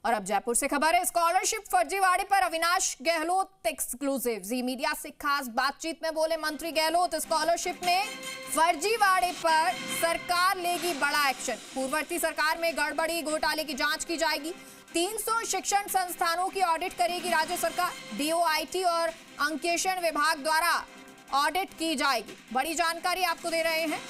और अब जयपुर से खबर है, स्कॉलरशिप फर्जीवाड़े पर अविनाश गहलोत एक्सक्लूसिव। जी मीडिया से खास बातचीत में बोले मंत्री गहलोत, स्कॉलरशिप में फर्जीवाड़े पर सरकार लेगी बड़ा एक्शन। पूर्ववर्ती सरकार में गड़बड़ी घोटाले की जांच की जाएगी। 300 शिक्षण संस्थानों की ऑडिट करेगी राज्य सरकार। डीओआईटी और अंकेक्षण विभाग द्वारा ऑडिट की जाएगी। बड़ी जानकारी आपको दे रहे हैं।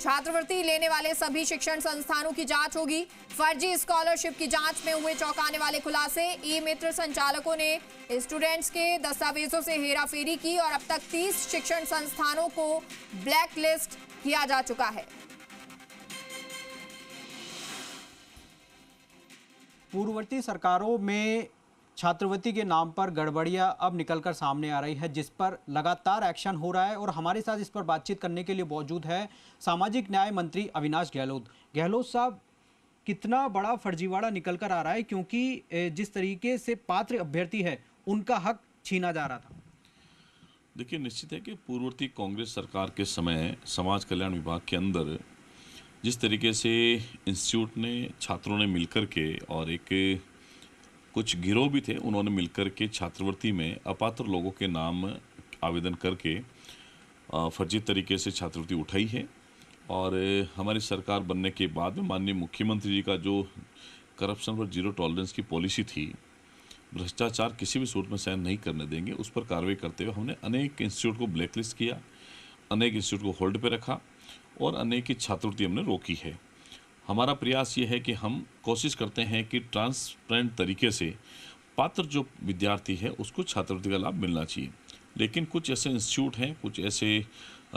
छात्रवृत्ति लेने वाले सभी शिक्षण संस्थानों की जांच होगी। फर्जी स्कॉलरशिप की जांच में हुए चौंकाने वाले खुलासे। ई मित्र संचालकों ने स्टूडेंट्स के दस्तावेजों से हेराफेरी की और अब तक 30 शिक्षण संस्थानों को ब्लैक लिस्ट किया जा चुका है। पूर्ववर्ती सरकारों में छात्रवृत्ति के नाम पर गड़बड़ियां अब निकलकर सामने आ रही है, जिस पर लगातार एक्शन हो रहा है। और हमारे साथ इस पर बातचीत करने के लिए मौजूद है सामाजिक न्याय मंत्री अविनाश गहलोत। गहलोत साहब, कितना बड़ा फर्जीवाड़ा निकलकर आ रहा है, क्योंकि जिस तरीके से पात्र अभ्यर्थी है उनका हक छीना जा रहा था। देखिए, निश्चित है कि पूर्ववर्ती कांग्रेस सरकार के समय समाज कल्याण विभाग के अंदर जिस तरीके से इंस्टीट्यूट ने छात्रों ने मिलकर के और एक कुछ गिरोह भी थे, उन्होंने मिलकर के छात्रवृत्ति में अपात्र लोगों के नाम आवेदन करके फर्जी तरीके से छात्रवृत्ति उठाई है। और हमारी सरकार बनने के बाद में माननीय मुख्यमंत्री जी का जो करप्शन पर जीरो टॉलरेंस की पॉलिसी थी, भ्रष्टाचार किसी भी सूरत में सहन नहीं करने देंगे, उस पर कार्रवाई करते हुए हमने अनेक इंस्टीट्यूट को ब्लैकलिस्ट किया, अनेक इंस्टीट्यूट को होल्ड पर रखा और अनेक की छात्रवृत्ति हमने रोकी है। हमारा प्रयास ये है कि हम कोशिश करते हैं कि ट्रांसपेरेंट तरीके से पात्र जो विद्यार्थी है उसको छात्रवृत्ति का लाभ मिलना चाहिए। लेकिन कुछ ऐसे इंस्टीट्यूट हैं, कुछ ऐसे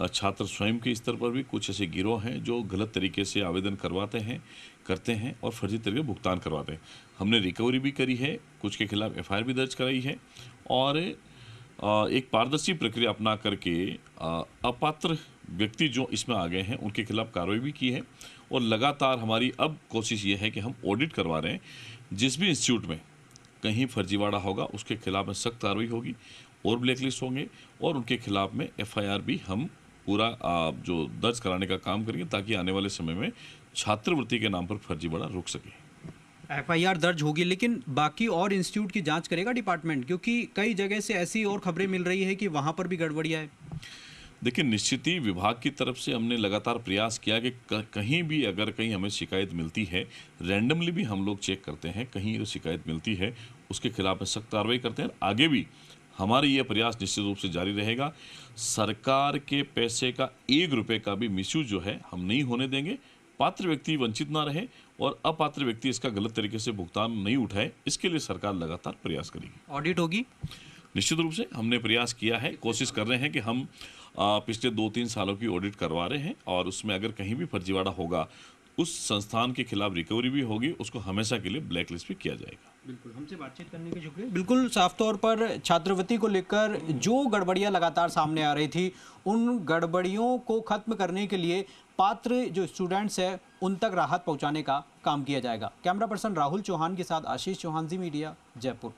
छात्र स्वयं के स्तर पर भी कुछ ऐसे गिरोह हैं जो गलत तरीके से आवेदन करते हैं और फर्जी तरीके भुगतान करवाते हैं। हमने रिकवरी भी करी है, कुछ के खिलाफ एफआईआर भी दर्ज कराई है और एक पारदर्शी प्रक्रिया अपना करके अपात्र व्यक्ति जो इसमें आ गए हैं उनके खिलाफ कार्रवाई भी की है। और लगातार हमारी अब कोशिश ये है कि हम ऑडिट करवा रहे हैं। जिस भी इंस्टीट्यूट में कहीं फर्जीवाड़ा होगा उसके खिलाफ में सख्त कार्रवाई होगी और ब्लैकलिस्ट होंगे और उनके खिलाफ में एफआईआर भी हम पूरा जो दर्ज कराने का काम करेंगे, ताकि आने वाले समय में छात्रवृत्ति के नाम पर फर्जीवाड़ा रुक सके। एफआईआर दर्ज होगी, लेकिन बाकी और इंस्टीट्यूट की जांच करेगा डिपार्टमेंट, क्योंकि कई जगह से ऐसी और खबरें मिल रही है कि वहां पर भी गड़बड़ियां है। देखिए, निश्चित ही विभाग की तरफ से हमने लगातार प्रयास किया कि कहीं भी अगर कहीं हमें शिकायत मिलती है, रैंडमली भी हम लोग चेक करते हैं, कहीं जो शिकायत मिलती है उसके खिलाफ में सख्त कार्रवाई करते हैं। आगे भी हमारे ये प्रयास निश्चित रूप से जारी रहेगा। सरकार के पैसे का 1 रुपये का भी मिसयूज जो है हम नहीं होने देंगे। पात्र व्यक्ति वंचित ना रहे और अपात्र व्यक्ति इसका गलत तरीके से भुगतान नहीं उठाए, इसके लिए सरकार लगातार प्रयास करेगी। ऑडिट होगी, निश्चित रूप से हमने प्रयास किया है, कोशिश कर रहे हैं कि हम पिछले 2-3 सालों की ऑडिट करवा रहे हैं और उसमें अगर कहीं भी फर्जीवाड़ा होगा उस संस्थान के खिलाफ रिकवरी भी होगी, उसको हमेशा के लिए ब्लैकलिस्ट भी किया जाएगा। बिल्कुल, हमसे बातचीत करने के शुक्रिया। बिल्कुल, साफ तौर पर छात्रवृत्ति को लेकर जो गड़बड़ियां लगातार सामने आ रही थी, उन गड़बड़ियों को खत्म करने के लिए पात्र जो स्टूडेंट्स हैं उन तक राहत पहुंचाने का काम किया जाएगा। कैमरा पर्सन राहुल चौहान के साथ आशीष चौहान, जी मीडिया, जयपुर।